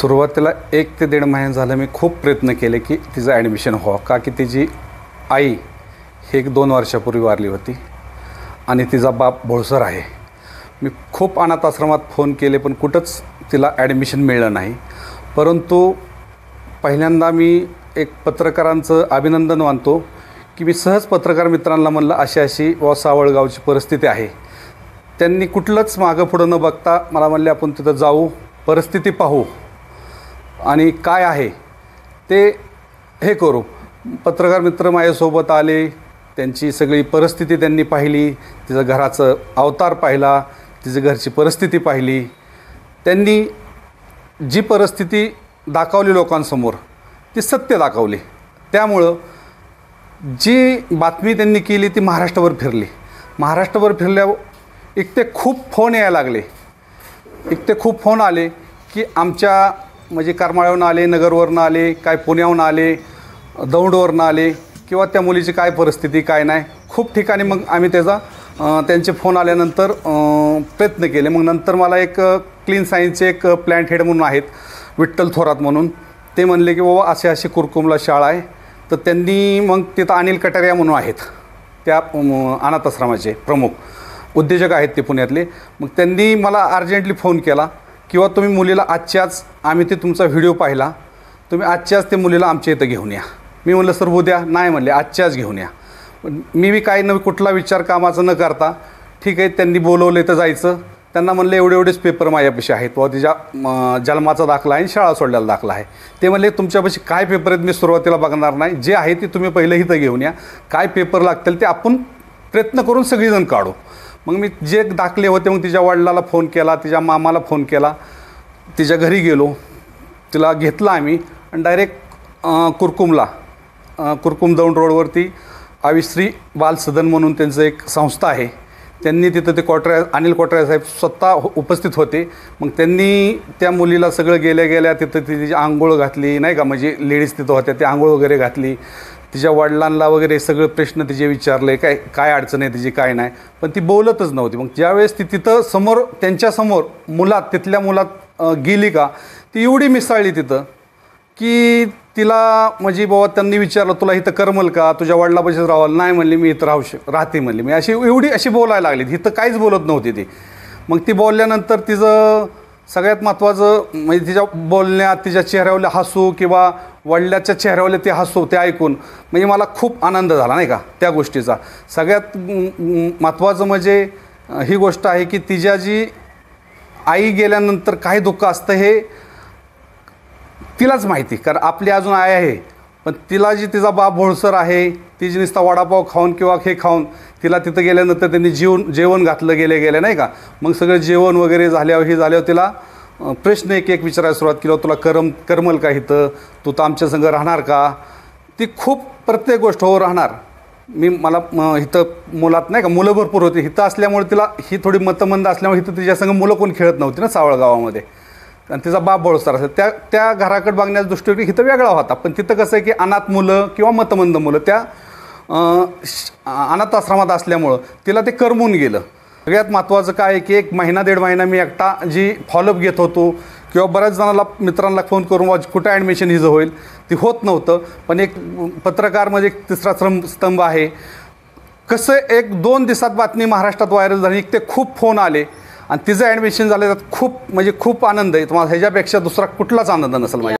सुरुवातीला 1 ते 1.5 महिने झालं मी खूप प्रयत्न केले की तिचं ॲडमिशन व्हावं, का की तिची आई हे 2 वर्षापूर्वी वारली होती आणि तिचा बाप भोळसर आहे. मी खूप अनाथ आश्रमात फोन केले पण कुठंच तिला ॲडमिशन मिळलं नाही. परंतु पहिल्यांदा मी एक पत्रकारांचं अभिनंदन मानतो की मी सहज पत्रकार मित्रांना म्हणलं अशी अशी सावळगावची परिस्थिती आहे. त्यांनी कुठलंच मागं पुढं न बघता मला म्हणले आपण तिथं जाऊ, परिस्थिती पाहू आणि काय आहे ते हे करू. पत्रकार मित्र माझ्यासोबत आले, त्यांची सगळी परिस्थिती त्यांनी पाहिली, तिचं घराचं अवतार पाहिला, तिची घरची परिस्थिती पाहिली. त्यांनी जी परिस्थिती दाखवली लोकांसमोर ती सत्य दाखवली. त्यामुळं जी बातमी त्यांनी केली ती महाराष्ट्रभर फिरली. महाराष्ट्रभर फिरल्यावर एक ते खूप फोन यायला लागले, एक ते खूप फोन आले की आमच्या म्हणजे करमाळ्याहून आले, नगरवरून आले, काय पुण्याहून आले, दौंडवरून आले किंवा त्या मुलीची काय परिस्थिती काय नाही. खूप ठिकाणी मग आम्ही त्यांचे फोन आल्यानंतर प्रयत्न केले. मग नंतर मला एक क्लीन सायन्सचे एक प्लॅन्ट हेड म्हणून आहेत विठ्ठल थोरात म्हणून, ते म्हणले की बाबा असे अशी कुरकुमला शाळा आहे. तर त्यांनी मग तिथं अनिल कटारिया म्हणून आहेत त्या अनाथ आश्रमाचे प्रमुख उद्योजक आहेत ते पुण्यातले. मग त्यांनी मला अर्जंटली फोन केला किंवा तुम्ही मुलीला आजच्याच, आम्ही ते तुमचा व्हिडिओ पाहिला, तुम्ही आजच्याच ते मुलीला आमच्या इथं घेऊन या. मी म्हणलं सर उद्या नाही म्हणले, आजच्याच घेऊन या. मी काही न कुठला विचार कामाचा न करता ठीक आहे त्यांनी बोलवले तर जायचं. त्यांना म्हणलं एवढेच पेपर माझ्यापाशी आहेत व तिच्या जन्माचा दाखला आहे आणि शाळा सोडलेला दाखला आहे. ते म्हणले तुमच्यापाशी काय पेपर आहेत मी सुरुवातीला बघणार नाही, जे आहे ते तुम्ही पहिलं इथं घेऊन या, काय पेपर लागतील ते आपण प्रयत्न करून सगळीजण काढू. मग मी जे दाखले होते मग तिच्या वडिलाला फोन केला, तिच्या मामाला फोन केला, तिच्या घरी गेलो, तिला घेतलं आम्ही आणि डायरेक्ट कुरकुम दौंड रोडवरती आविश्री बाल सदन म्हणून त्यांचं एक संस्था आहे, त्यांनी तिथं ते अनिल कोटरे साहेब स्वतः उपस्थित होते. मग त्यांनी त्या मुलीला सगळं गेल्या तिथं तिची आंघोळ घातली नाही का, म्हणजे लेडीज तिथं होत्या, ते आंघोळ वगैरे घातली. तिच्या वडिलांना वगैरे सगळे प्रश्न तिचे विचारले, काय अडचण आहे तिची काय नाही, पण ती बोलतच नव्हती. मग ज्यावेळेस ती तिथं त्यांच्यासमोर तिथल्या मुलात गेली का, ती एवढी मिसळली तिथं की तिला म्हणजे बाबा त्यांनी विचारलं तुला इथं करमल का, तुझ्या वडिलापाशीच राहावं. नाही म्हणली मी इथं राहते म्हणली. मी एवढी बोलायला लागली, इथं काहीच बोलत नव्हती ती. मग ती बोलल्यानंतर तिचं सगळ्यात महत्त्वाचं म्हणजे तिच्या बोलण्यात, तिच्या चेहऱ्यावरले हसू किंवा वडिलाच्या चेहऱ्यावरले ते हसू ते ऐकून म्हणजे मला खूप आनंद झाला नाही का त्या गोष्टीचा. सगळ्यात महत्त्वाचं म्हणजे ही गोष्ट आहे की तिच्या जी आई गेल्यानंतर काय दुःख असतं हे तिलाच माहिती, कारण आपली अजून आई आहे पण तिला जी तिचा बाप भोळसर आहे, तिची नुसता वडापाव खाऊन किंवा हे खाऊन तिला तिथं गेल्यानंतर त्यांनी जेवण घातलं गेले नाही का. मग सगळं जेवण वगैरे झाल्यावर तिला प्रश्न एक विचारायला सुरुवात केली, तुला करमल का इथं, तू तर आमच्या संग राहणार का. ती खूप प्रत्येक गोष्ट हो राहणार. मला इथं मुलात नाही का मुलं भरपूर होती, इथं असल्यामुळे तिला ही थोडी मतमंद असल्यामुळे इथं तिच्या संग मुलं कोण खेळत नव्हती ना सावळगावामध्ये, आणि तिचा बाप भोळसर असेल त्या घराकडे बघण्याच्या दृष्टीने इथं वेगळा होता. पण तिथं कसं आहे की अनाथ मुलं किंवा मतमंद मुलं त्या अनाथ आश्रमात असल्यामुळं तिला ते करमून गेलं. सगळ्यात महत्त्वाचं काय आहे की 1 महिना 1.5 महिना मी एकटा जी फॉलोअप घेत होतो किंवा बऱ्याच जणांना मित्रांना फोन करून कुठं ॲडमिशन हिचं होईल ती होत नव्हतं. पण एक पत्रकारमध्ये एक तिसरा स्तंभ आहे, कसं 1-2 दिवसात बातमी महाराष्ट्रात व्हायरल झाली, ते खूप फोन आले आणि तिचं ॲडमिशन झालं. त्यात खूप आनंद आहे. तुम्हाला ह्याच्यापेक्षा दुसरा कुठलाच आनंद नसेल माझ्या.